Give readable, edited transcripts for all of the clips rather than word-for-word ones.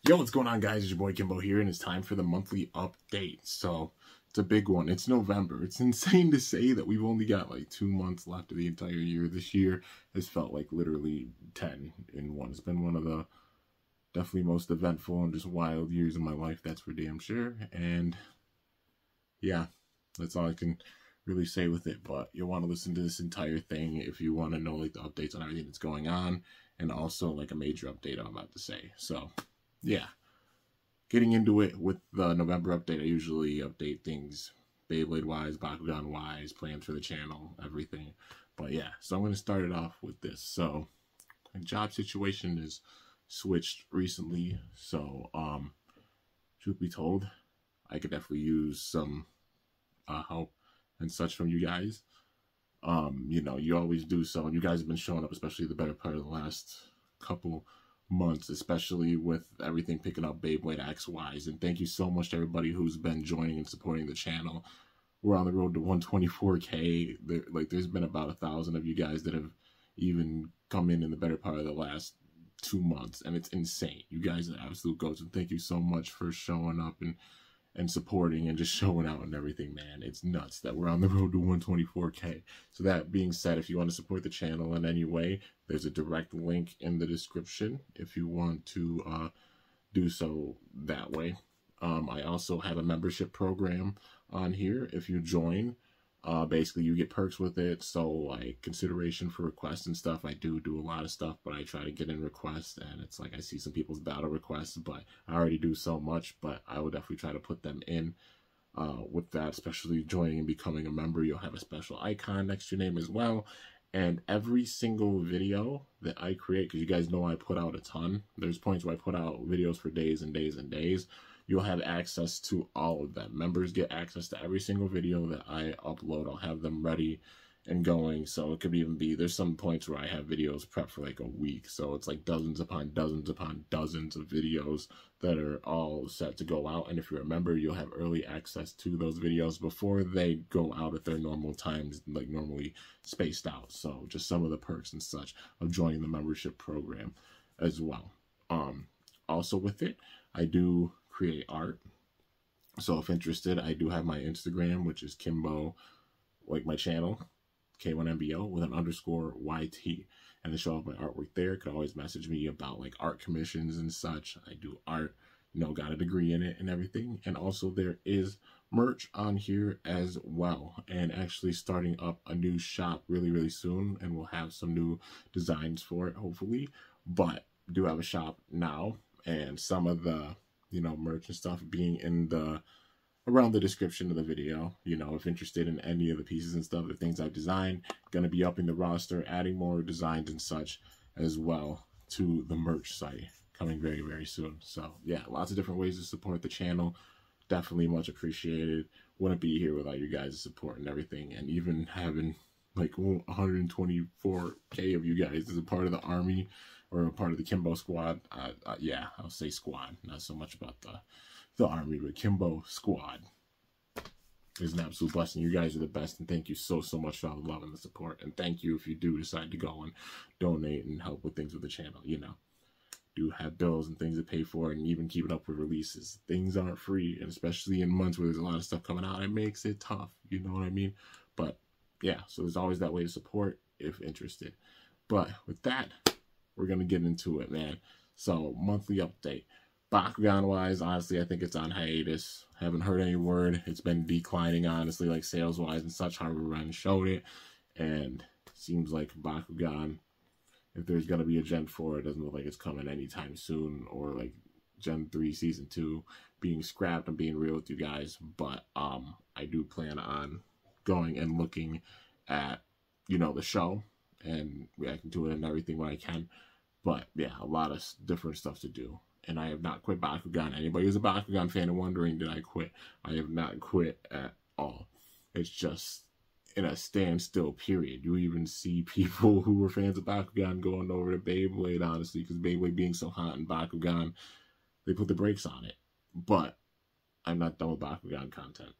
Yo, what's going on, guys? It's your boy Kimbo here, and it's time for the monthly update. So, it's a big one. It's November. It's insane to say that we've only got like 2 months left of the entire year. This year has felt like literally 10 in one. It's been one of the definitely most eventful and just wild years of my life, that's for damn sure. And yeah, that's all I can really say with it. But you'll want to listen to this entire thing if you want to know like the updates on everything that's going on, and also like a major update I'm about to say. So yeah, getting into it with the November update, I usually update things Beyblade-wise, Bakugan-wise, plans for the channel, everything. But yeah, so I'm going to start it off with this. So, my job situation is switched recently. So, truth be told, I could definitely use some help and such from you guys. You know, you always do so, and you guys have been showing up, especially the better part of the last couple months, especially with everything picking up Beyblade X-wise. And thank you so much to everybody who's been joining and supporting the channel. We're on the road to 124K. There's been about 1,000 of you guys that have even come in the better part of the last 2 months, and it's insane. You guys are absolute goats, and thank you so much for showing up and supporting and just showing out and everything, man. It's nuts that we're on the road to 124K. So that being said, if you want to support the channel in any way, there's a direct link in the description if you want to do so that way. I also have a membership program on here. If you join, basically you get perks with it. So like consideration for requests and stuff. I do a lot of stuff, but I try to get in requests, and it's like I see some people's battle requests, but I already do so much, but I will definitely try to put them in with that, especially joining and becoming a member. You'll have a special icon next to your name as well. And every single video that I create, because you guys know I put out a ton, there's points where I put out videos for days and days and days, you'll have access to all of them. Members get access to every single video that I upload. I'll have them ready and going. So it could even be, there's some points where I have videos prepped for like a week. So it's like dozens upon dozens upon dozens of videos that are all set to go out. And if you're a member, you'll have early access to those videos before they go out at their normal times, like normally spaced out. So just some of the perks and such of joining the membership program as well. Also with it, I do create art. So if interested, I do have my Instagram, which is Kimbo, like my channel, K1MBO with an underscore YT, and to show off my artwork there. You can always message me about like art commissions and such. I do art, you know, got a degree in it and everything. And also there is merch on here as well, and actually starting up a new shop really soon, and we'll have some new designs for it hopefully. But do have a shop now, and some of the, you know, merch and stuff being in the around the description of the video. You know, if interested in any of the pieces and stuff, the things I've designed, gonna be upping the roster, adding more designs and such as well to the merch site coming very soon. So yeah, lots of different ways to support the channel. Definitely much appreciated. Wouldn't be here without you guys' support and everything, and even having like 124K of you guys as a part of the army or a part of the Kimbo squad. Yeah, I'll say squad, not so much about the army, but Kimbo squad is an absolute blessing. You guys are the best, and thank you so much for all the love and the support. And thank you if you do decide to go and donate and help with things with the channel. You know, do have bills and things to pay for, and even keeping up with releases. Things aren't free, and especially in months where there's a lot of stuff coming out, it makes it tough. You know what I mean? But yeah, so there's always that way to support if interested. But with that, we're gonna get into it, man. So monthly update. Bakugan wise, honestly, I think it's on hiatus. Haven't heard any word. It's been declining, honestly, like sales wise and such. However, Ren showed it, and seems like Bakugan, if there's gonna be a Gen 4, it doesn't look like it's coming anytime soon, or like Gen 3 Season 2 being scrapped. I'm being real with you guys, but I do plan on going and looking at, you know, the show and reacting to it and everything when I can. But yeah, a lot of different stuff to do. And I have not quit Bakugan. Anybody who's a Bakugan fan and wondering, did I quit? I have not quit at all. It's just in a standstill period. You even see people who were fans of Bakugan going over to Beyblade, honestly, because Beyblade being so hot in Bakugan, they put the brakes on it. But I'm not done with Bakugan content.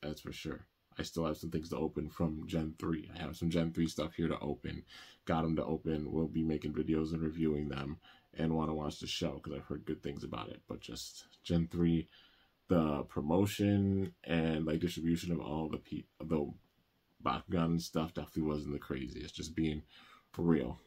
That's for sure. I still have some things to open from Gen 3. I have some Gen 3 stuff here to open. Got them to open. We'll be making videos and reviewing them and want to watch the show because I've heard good things about it. But just Gen 3, the promotion and like distribution of all the Bakugan and stuff definitely wasn't the craziest, just being for real.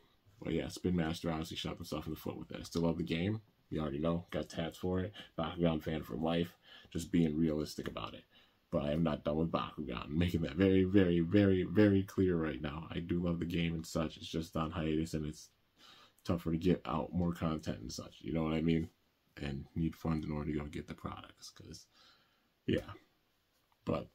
But yeah, Spin Master obviously shot himself in the foot with it. I still love the game. You already know, got tats for it. Bakugan fan for life. Just being realistic about it. But I am not done with Bakugan. I'm making that very, very, very, very clear right now. I do love the game and such. It's just on hiatus and it's tougher to get out more content and such. You know what I mean? And need funds in order to go get the products. Because, yeah. But,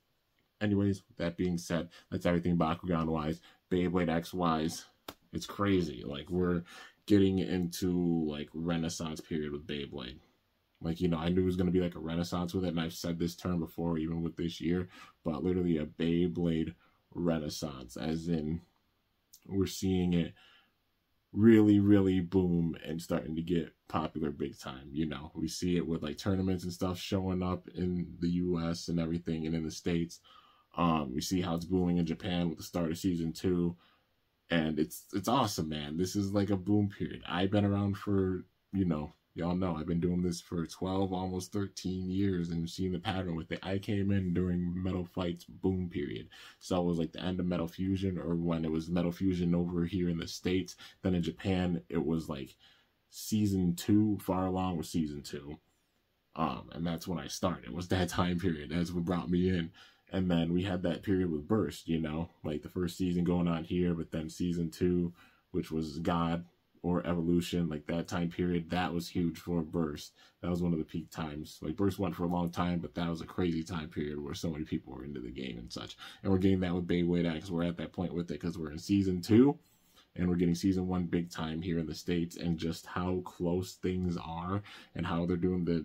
anyways, that being said, that's everything Bakugan-wise. Beyblade X-wise, it's crazy. Like, we're getting into, like, Renaissance period with Beyblade. Like, you know, I knew it was going to be like a renaissance with it, and I've said this term before, even with this year, but literally a Beyblade renaissance, as in we're seeing it really, really boom and starting to get popular big time. You know, we see it with like tournaments and stuff showing up in the US and everything, and in the States. We see how it's booming in Japan with the start of season 2, and it's awesome, man. This is like a boom period. I've been around for, you know, y'all know I've been doing this for 12, almost 13 years and seeing the pattern with it. I came in during Metal Fight's boom period. So it was like the end of Metal Fusion, or when it was Metal Fusion over here in the States. Then in Japan, it was like season 2, far along with season 2. And that's when I started. It was that time period. That's what brought me in. And then we had that period with Burst, you know, like the first season going on here, but then season 2, which was God or Evolution, like that time period, that was huge for Burst. That was one of the peak times. Like Burst went for a long time, but that was a crazy time period where so many people were into the game and such. And we're getting that with Beyblade X. We're at that point with it because we're in season 2, and we're getting season 1 big time here in the States, and just how close things are and how they're doing the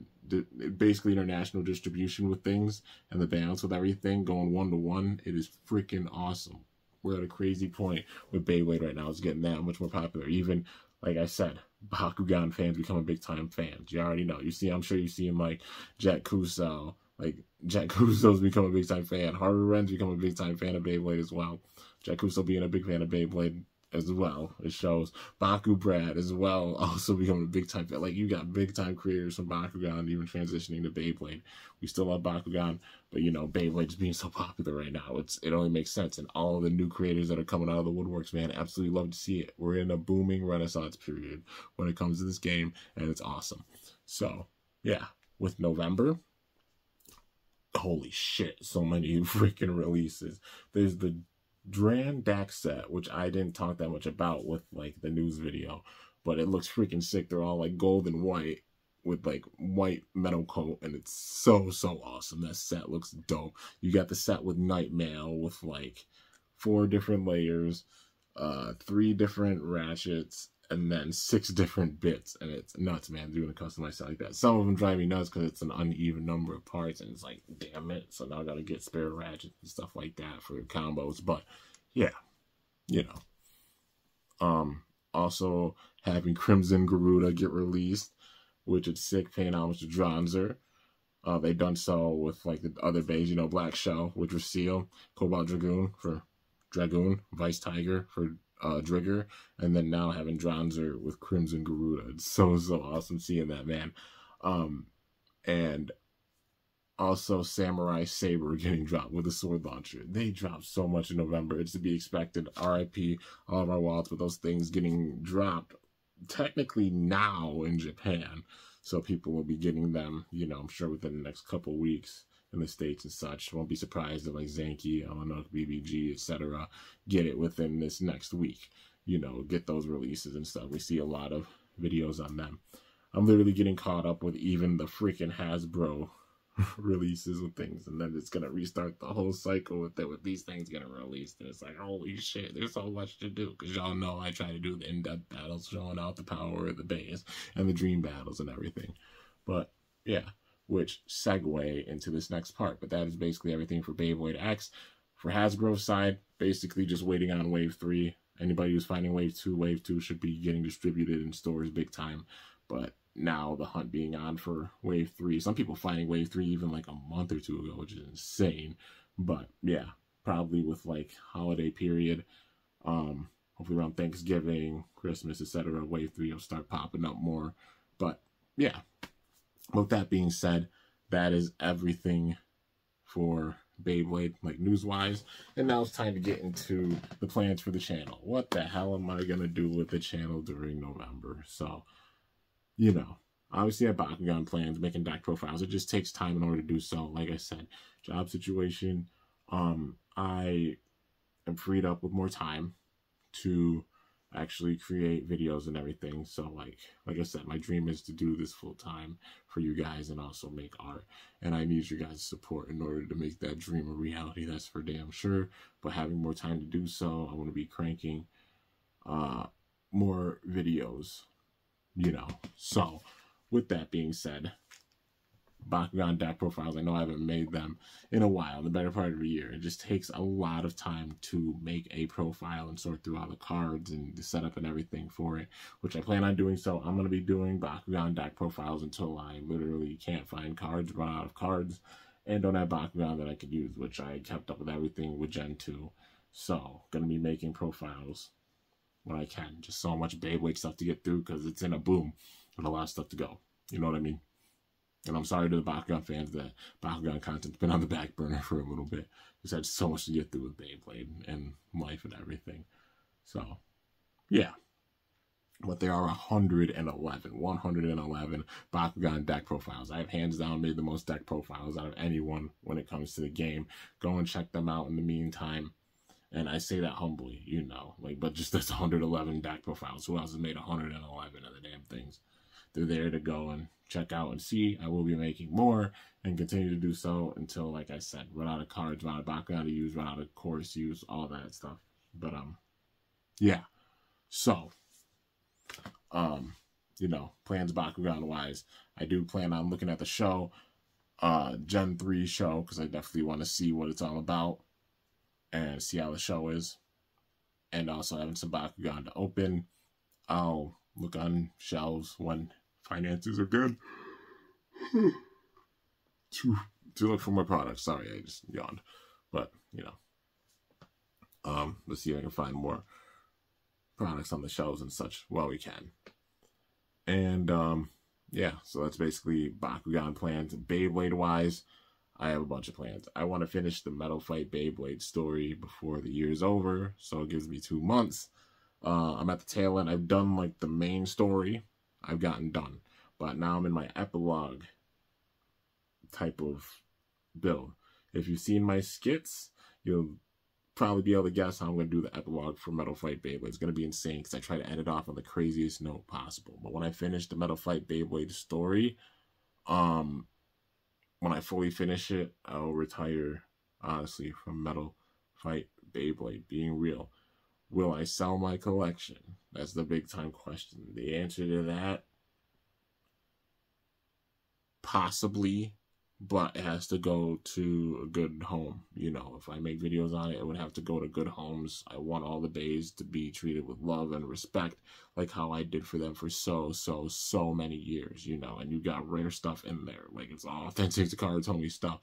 basically international distribution with things and the balance with everything going 1-to-1. It is freaking awesome. We're at a crazy point with Beyblade right now. It's getting that much more popular. Even, like I said, Bakugan fans becoming big-time fans. You already know. You see, I'm sure you see him like Jack Kuso. Like, Jack Kuso's become a big-time fan. Haru Ren's become a big-time fan of Beyblade as well. Jack Kuso being a big fan of Beyblade as well. It shows. Baku Brad as well, also becoming a big-time fan. Like, you got big-time creators from Bakugan even transitioning to Beyblade. We still love Bakugan, but, you know, Beyblade is being so popular right now. It only makes sense. And all of the new creators that are coming out of the woodworks, man, absolutely love to see it. We're in a booming renaissance period when it comes to this game, and it's awesome. So, yeah, with November, holy shit, so many freaking releases. There's the Dran Dax set, which I didn't talk that much about with like the news video, but it looks freaking sick. They're all like gold and white with like white metal coat, and it's so awesome. That set looks dope. You got the set with Nightmail with like 4 different layers, 3 different ratchets, and then 6 different bits, and it's nuts, man, doing a customized set like that. Some of them drive me nuts because it's an uneven number of parts, and it's like, damn it, so now I gotta get spare ratchets and stuff like that for combos. But yeah, you know. Also having Crimson Garuda get released, which is sick, paying homage to Dranzer. They've done so with like the other bays, you know, Black Shell, which was Seal, Cobalt Dragoon for Dragoon, Vice Tiger for Drigger, and then now having Dranzer with Crimson Garuda. It's so awesome seeing that, man. And also Samurai Saber getting dropped with a sword launcher. They dropped so much in November. It's to be expected. RIP all of our wallets with those things getting dropped technically now in Japan. So people will be getting them, you know, I'm sure within the next couple weeks in the States and such. Won't be surprised if like Zanki, Eleanor, BBG, etc. get it within this next week. You know, get those releases and stuff. We see a lot of videos on them. I'm literally getting caught up with even the freaking Hasbro releases with things, and then it's gonna restart the whole cycle with it, with these things getting released, and it's like, holy shit, there's so much to do, because y'all know I try to do the in-depth battles, showing out the power of the base and the dream battles and everything. But yeah, which segue into this next part. But that is basically everything for Beyblade X. For Hasbro's side, basically just waiting on Wave 3. Anybody who's finding Wave 2 should be getting distributed in stores big time. But now the hunt being on for Wave 3. Some people finding Wave 3 even like a month or 2 ago, which is insane. But yeah, probably with like holiday period, hopefully around Thanksgiving, Christmas, etc. Wave 3 will start popping up more. But yeah, with that being said, that is everything for Beyblade, like news-wise. And now it's time to get into the plans for the channel. What the hell am I going to do with the channel during November? So, you know, obviously I have Bakugan plans, making deck profiles. It just takes time in order to do so. Like I said, job situation, I am freed up with more time to actually create videos and everything. So like I said, my dream is to do this full time for you guys and also make art. And I need your guys' support in order to make that dream a reality. That's for damn sure. But having more time to do so, I want to be cranking more videos, you know. So with that being said, Bakugan deck profiles, I know I haven't made them in a while, the better part of a year. It just takes a lot of time to make a profile and sort through all the cards and the setup and everything for it, which I plan on doing. So I'm going to be doing Bakugan deck profiles until I literally can't find cards, run out of cards, and don't have Bakugan that I could use, which I kept up with everything with Gen 2. So going to be making profiles when I can. Just so much Beyblade stuff to get through because it's in a boom and a lot of stuff to go. You know what I mean? And I'm sorry to the Bakugan fans that Bakugan content's been on the back burner for a little bit. Just had so much to get through with Beyblade and life and everything. So, yeah. But there are 111 Bakugan deck profiles. I have hands down made the most deck profiles out of anyone when it comes to the game. Go and check them out in the meantime. And I say that humbly, you know. But just that's 111 deck profiles. Who else has made 111 of the damn things? They're there to go and check out and see. I will be making more and continue to do so until, like I said, run out of cards, run out of Bakugan to use, run out of course use, all that stuff. But, yeah. So, you know, plans Bakugan-wise, I do plan on looking at the show, Gen 3 show, because I definitely want to see what it's all about and see how the show is. And also having some Bakugan to open. I'll look on shelves when finances are good to look for more products. Sorry, I just yawned. But, you know, let's see if I can find more products on the shelves and such while we can. And, yeah, so that's basically Bakugan plans. Beyblade-wise, I have a bunch of plans. I want to finish the Metal Fight Beyblade story before the year's over, so it gives me 2 months. I'm at the tail end. I've done, like, the main story. I've gotten done. But now I'm in my epilogue type of build. If you've seen my skits, you'll probably be able to guess how I'm going to do the epilogue for Metal Fight Beyblade. It's going to be insane because I try to end it off on the craziest note possible. But when I finish the Metal Fight Beyblade story, when I fully finish it, I'll retire, honestly, from Metal Fight Beyblade. Being real. Will I sell my collection? That's the big time question. The answer to that, possibly, but it has to go to a good home. You know, if I make videos on it, it would have to go to good homes. I want all the bays to be treated with love and respect, like how I did for them for so many years, you know, and you got rare stuff in there. Like, it's all authentic to Cards Homie stuff.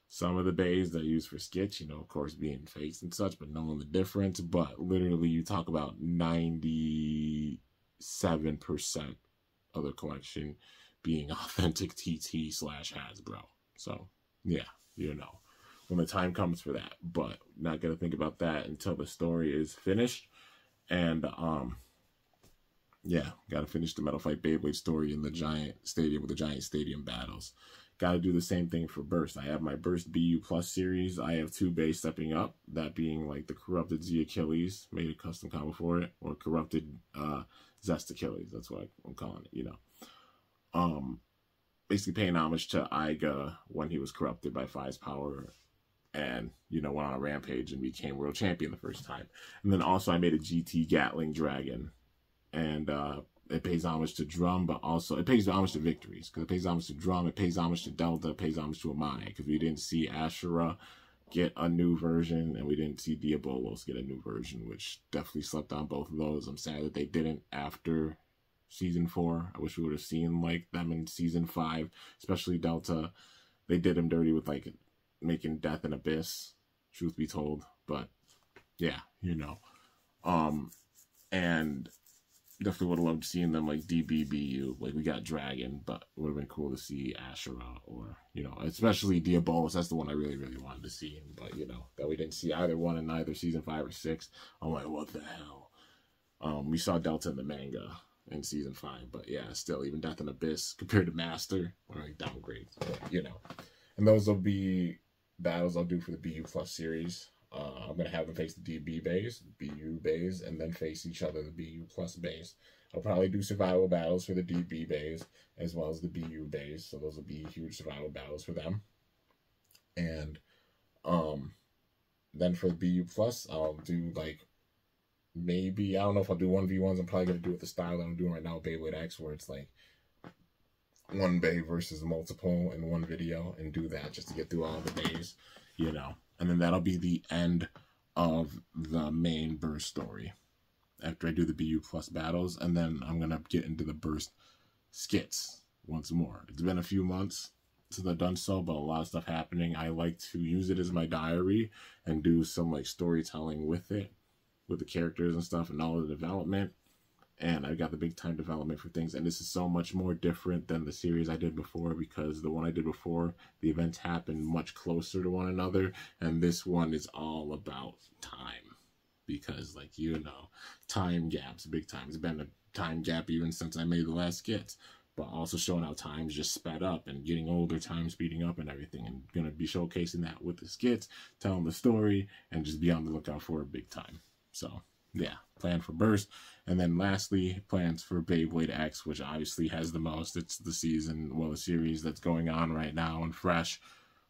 Some of the bays that I use for skits, you know, of course, being fakes and such, but knowing the difference. But literally, you talk about 97% of the collection being authentic TT/Hasbro. So, yeah, you know, when the time comes for that. But not going to think about that until the story is finished. And, yeah, got to finish the Metal Fight Beyblade story in the giant stadium with the giant stadium battles. Got to do the same thing for Burst. I have my Burst BU Plus series. I have 2 bays stepping up, that being like the Corrupted Z Achilles, made a custom combo for it, or Corrupted Zest Achilles. That's what I'm calling it, you know. Basically paying homage to Iga when he was corrupted by Fi's power and, you know, went on a rampage and became world champion the first time. And then also I made a GT Gatling Dragon, and it pays homage to Drum, but also it pays homage to Victories, because it pays homage to Drum, it pays homage to Delta, it pays homage to Amane, because we didn't see Ashura get a new version, and we didn't see Diabolos get a new version, which definitely slept on both of those. I'm sad that they didn't after Season 4. I wish we would have seen, like, them in Season 5, especially Delta. They did him dirty with, like, making Death and Abyss, truth be told. But, yeah, you know. And definitely would have loved seeing them like DBBU. Like, we got Dragon, but it would have been cool to see Ashura, or, you know, especially Diabolus. That's the one I really, really wanted to see. But, you know, that we didn't see either one in either season 5 or 6. I'm like, what the hell? We saw Delta in the manga in season 5, but yeah, still, even Death and Abyss compared to Master were like downgrades, but, you know. And those will be battles I'll do for the BU Plus series. I'm going to have them face the DB bays, BU bays, and then face each other, the BU Plus bays. I'll probably do survival battles for the DB bays as well as the BU bays, so those will be huge survival battles for them. And then for the BU Plus, I'll do like, maybe, I don't know if I'll do 1v1s. I'm probably going to do it the style that I'm doing right now with Beyblade X, where it's like one bay versus multiple in one video, and do that just to get through all the bays, you know. And then that'll be the end of the main burst story after I do the BU Plus battles. And then I'm going to get into the burst skits once more. It's been a few months since I've done so, but a lot of stuff happening. I like to use it as my diary and do some like storytelling with it, with the characters and stuff and all the development. And I got the big time development for things. And this is so much more different than the series I did before, because the one I did before, the events happened much closer to one another. And this one is all about time. Because, like, you know, time gaps, big time. It's been a time gap even since I made the last skits. But also showing how time's just sped up and getting older, time speeding up and everything. And going to be showcasing that with the skits, telling the story, and just be on the lookout for it big time. So, yeah, plan for Burst. And then lastly, plans for Beyblade X, which obviously has the most. It's the season, well, the series that's going on right now and fresh.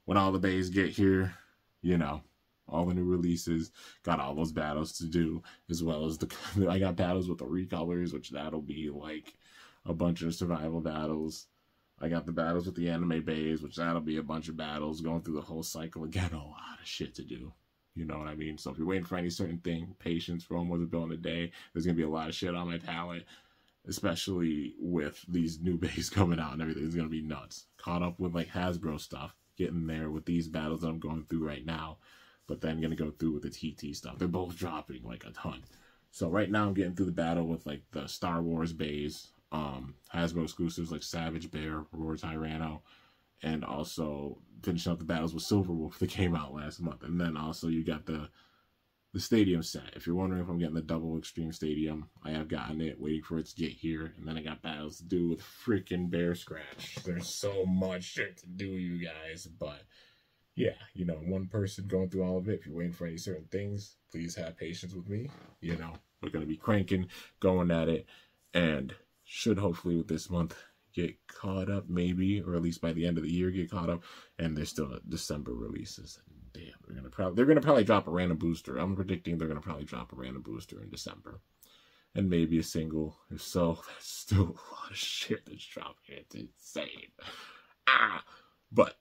When all the bays get here, you know, all the new releases, got all those battles to do, as well as I got battles with the recolors, which that'll be like a bunch of survival battles. I got the battles with the anime bays, which that'll be a bunch of battles, going through the whole cycle again. A lot of shit to do. You know what I mean? So if you're waiting for any certain thing, patience, Rome wasn't built in a day. There's going to be a lot of shit on my palette, especially with these new bays coming out and everything. It's going to be nuts. Caught up with like Hasbro stuff, getting there with these battles that I'm going through right now, but then going to go through with the TT stuff. They're both dropping like a ton. So right now I'm getting through the battle with like the Star Wars bays, Hasbro exclusives like Savage Bear, Roar Tyranno, and also finishing up the battles with Silverwolf that came out last month. And then also you got the stadium set. If you're wondering if I'm getting the double extreme stadium, I have gotten it, waiting for it to get here. And then I got battles to do with freaking Bear Scratch. There's so much shit to do, you guys. But yeah, you know, one person going through all of it. If you're waiting for any certain things, please have patience with me. You know, we're going to be cranking, going at it, and should hopefully with this month get caught up, maybe, or at least by the end of the year get caught up. And there's still December releases. Damn, they're gonna probably drop a random booster. I'm predicting they're gonna probably drop a random booster in December, and maybe a single. If so, that's still a lot of shit that's dropping. It's insane. But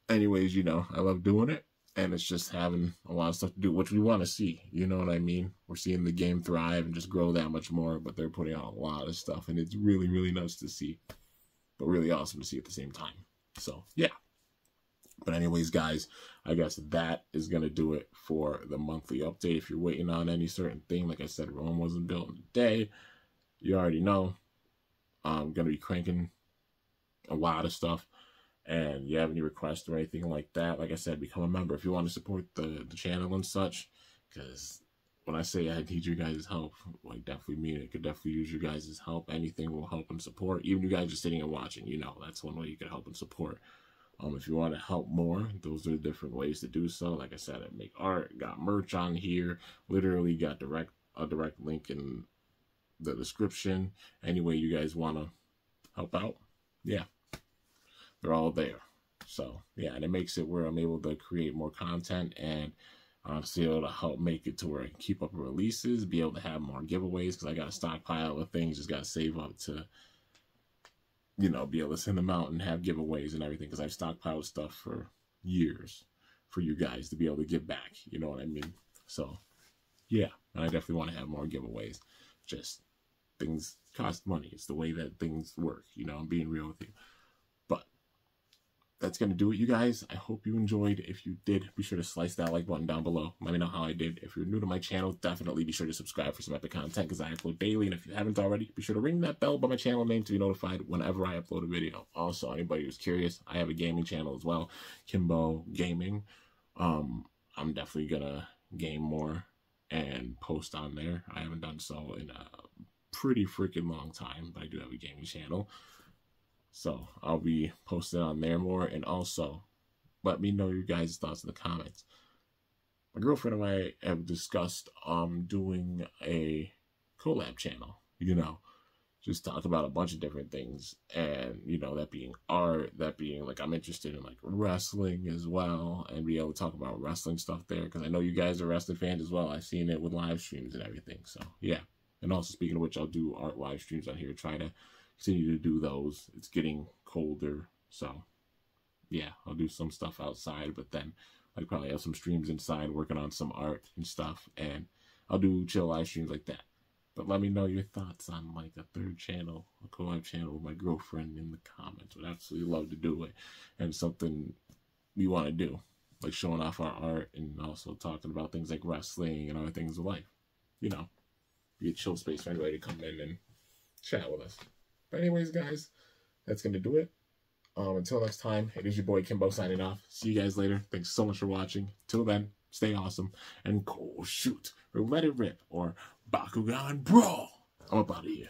anyways, you know, I love doing it, and it's just having a lot of stuff to do, which we want to see. You know what I mean? We're seeing the game thrive and just grow that much more, but they're putting out a lot of stuff, and it's really, really nice to see, but really awesome to see at the same time. So, yeah. But anyways, guys, I guess that is going to do it for the monthly update. If you're waiting on any certain thing, like I said, Rome wasn't built in a day. You already know. I'm going to be cranking a lot of stuff. And you have any requests or anything like that, like I said, become a member if you want to support the channel and such. Because when I say I need you guys' help, like, definitely mean it. Could definitely use your guys' help. Anything will help and support. Even you guys just sitting and watching, you know, that's one way you can help and support. If you want to help more, those are different ways to do so. Like I said, I make art, got merch on here, literally got a direct link in the description. Any way you guys want to help out, yeah, they're all there. So, yeah, and it makes it where I'm able to create more content and still able to help make it to where I can keep up with releases, be able to have more giveaways, because I got a stockpile of things, just got to save up to, you know, be able to send them out and have giveaways and everything, because I've stockpiled stuff for years for you guys to be able to give back. You know what I mean? So, yeah, and I definitely want to have more giveaways. Just things cost money. It's the way that things work. You know, I'm being real with you. But that's going to do it, you guys. I hope you enjoyed. If you did, be sure to slice that like button down below. Let me know how I did. If you're new to my channel, definitely be sure to subscribe for some epic content because I upload daily. And if you haven't already, be sure to ring that bell by my channel name to be notified whenever I upload a video. Also, anybody who's curious, I have a gaming channel as well, Kimbo Gaming. I'm definitely going to game more and post on there. I haven't done so in a pretty freaking long time, but I do have a gaming channel. So I'll be posting on there more. And also, let me know your guys' thoughts in the comments. My girlfriend and I have discussed doing a collab channel, you know, just talk about a bunch of different things. And, you know, that being art, that being like I'm interested in like wrestling as well, and be able to talk about wrestling stuff there because I know you guys are wrestling fans as well. I've seen it with live streams and everything. So, yeah. And also, speaking of which, I'll do art live streams on here, try to continue to do those. It's getting colder, so yeah, I'll do some stuff outside, but then I'll probably have some streams inside working on some art and stuff, and I'll do chill live streams like that. But let me know your thoughts on like a third channel, a collab channel with my girlfriend in the comments. Would absolutely love to do it, and something we want to do, like showing off our art and also talking about things like wrestling and other things of life. You know, be a chill space for anybody to come in and chat with us. But anyways, guys, that's going to do it. Until next time, it is your boy Kimbo signing off. See you guys later. Thanks so much for watching. Till then, stay awesome and go shoot or let it rip or Bakugan Brawl. I'm up out of here.